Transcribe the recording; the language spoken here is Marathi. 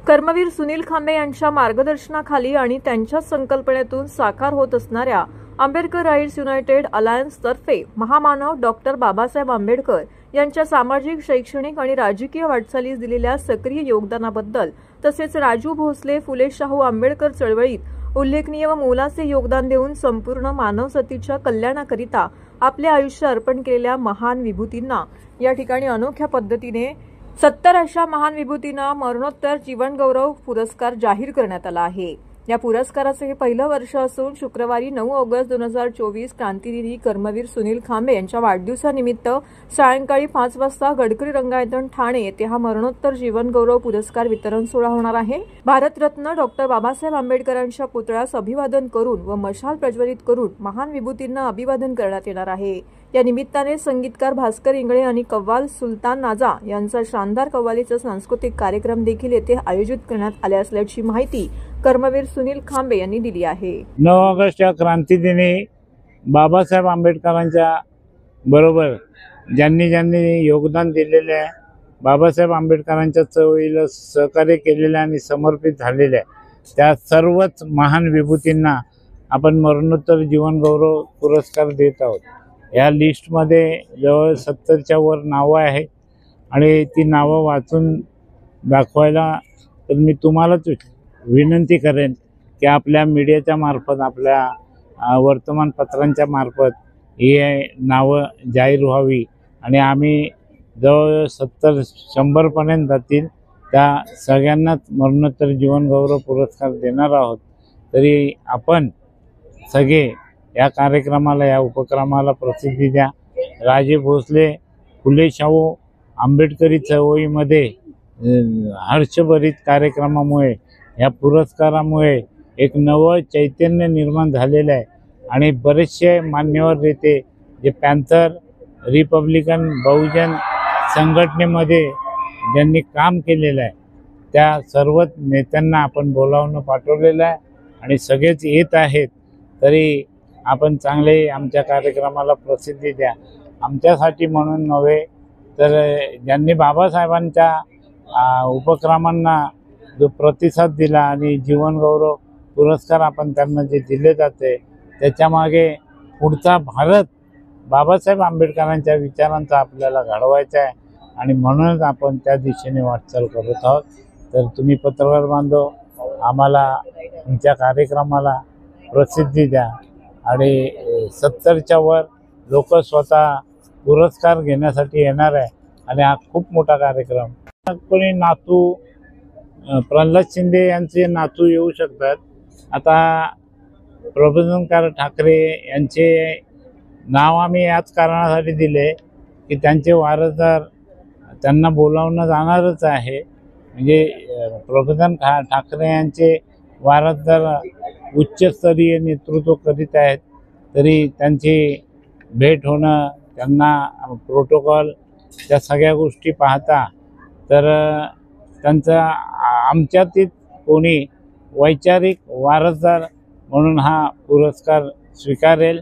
कर्मवीर सुनील खांबे यांच्या मार्गदर्शनाखाली आणि त्यांच्या संकल्पनेतून साकार होत असणाऱ्या आंबेडकर राईट्स युनायटेड अलायन्स तर्फे महामानव डॉक्टर बाबासाहेब आंबेडकर यांच्या सामाजिक, शैक्षणिक आणि राजकीय वाटचालीस दिलेल्या सक्रिय योगदानाबद्दल तसेच राजू भोसले, फुले शाहू आंबेडकर चळवळीत उल्लेखनीय व मोलाचे योगदान देऊन संपूर्ण मानवजातीच्या कल्याणाकरिता आपले आयुष्य अर्पण केलेल्या महान विभूतींना या ठिकाणी अनोख्या पद्धतीने 70 अशा महान विभूतींना मरणोत्तर जीवन गौरव पुरस्कार जाहीर करण्यात आला आहे। या पुरस्काराचे हे पहिलं वर्ष असून शुक्रवारी 9 ऑगस्ट 2024 क्रांतिदिनी कर्मवीर सुनील खांबे यांच्या वाढदिवसानिमित्त सायंकाळी 5 वाजता गडकरी रंगायतन ठाणे येथे हा मरणोत्तर जीवन गौरव पुरस्कार वितरण सोहळा होणार आहे। भारतरत्न डॉक्टर बाबासाहेब आंबेडकरांच्या पुतळ्यास अभिवादन करून व मशाल प्रज्वलित करून महान विभूतींना अभिवादन करण्यात येणार आहे। या निमित्ताने संगीतकार भास्कर इंगळे आणि कव्वाल सुलतान नाजा यांचा शानदार कव्वालीचा सांस्कृतिक कार्यक्रम देखील येथे आयोजित करण्यात आले असल्याची माहिती कर्मवीर सुनील खांबे यांनी दिली आहे। 9 ऑगस्ट या क्रांतिदिनी बाबासाहेब आंबेडकरांच्या बरोबर ज्यांनी योगदान दिलेले आहे, बाबासाहेब आंबेडकरांच्या चळवळीला सहकार्य केलेले आणि समर्पित झालेले त्या सर्वच महान विभूतींना आपण मरणोत्तर जीवन गौरव पुरस्कार देत आहोत। या लिस्टमध्ये जवळ 70च्या वर नावं आहेत आणि ती नावं वाचून दाखवायला तर मी तुम्हालाच विनंती करेन की आपल्या मीडियाच्या मार्फत, आपल्या वर्तमानपत्रांच्या मार्फत ही नावं जाहीर व्हावी आणि आम्ही जवळ 70-100 पर्यंत जातील त्या सगळ्यांनाच मरणोत्तर जीवन गौरव पुरस्कार देणार आहोत। तरी आपण सगळे या कार्यक्रमाला, या उपक्रमाला प्रसिद्धी द्या। राजे भोसले, फुले शाहू आंबेडकरी चळवळीमध्ये हर्षभरित कार्यक्रमामुळे, या पुरस्कारामुळे एक नवं चैतन्य निर्माण झालेलं आहे आणि बरेचसे मान्यवर नेते जे पॅन्थर, रिपब्लिकन, बहुजन संघटनेमध्ये ज्यांनी काम केलेलं आहे त्या सर्वच नेत्यांना आपण बोलावून पाठवलेलं आहे आणि सगळेच येत आहेत। तरी आपण चांगले आमच्या कार्यक्रमाला प्रसिद्धी द्या। आमच्यासाठी म्हणून नव्हे तर ज्यांनी बाबासाहेबांच्या उपक्रमांना जो प्रतिसाद दिला आणि जीवन गौरव पुरस्कार आपण त्यांना जे दिले जाते त्याच्यामागे पुढचा भारत बाबासाहेब आंबेडकरांच्या विचारांचा आपल्याला घडवायचा आहे आणि म्हणूनच आपण त्या दिशेने वाटचाल करत आहोत। तर तुम्ही पत्रकार बांधव आम्हाला तुमच्या कार्यक्रमाला प्रसिद्धी द्या आणि 70च्या वर लोक स्वतः पुरस्कार घेण्यासाठी येणार आहे आणि हा खूप मोठा कार्यक्रम। कोणी नातू प्रल्हाद शिंदे यांचे नातू येऊ शकतात। आता प्रबोधनकार ठाकरे यांचे नाव आम्ही याच कारणासाठी दिले की त्यांचे वारसदार त्यांना बोलावणं जाणारच आहे। म्हणजे प्रबोधन ठाकरे यांचे वारसदार उच्चस्तरीय नेतृत्व करीत आहेत, तरी त्यांची भेट होणं, त्यांना प्रोटोकॉल, त्या सगळ्या गोष्टी पाहता तर त्यांचा आमच्यातील कोणी वैचारिक वारसदार म्हणून हा पुरस्कार स्वीकारेल।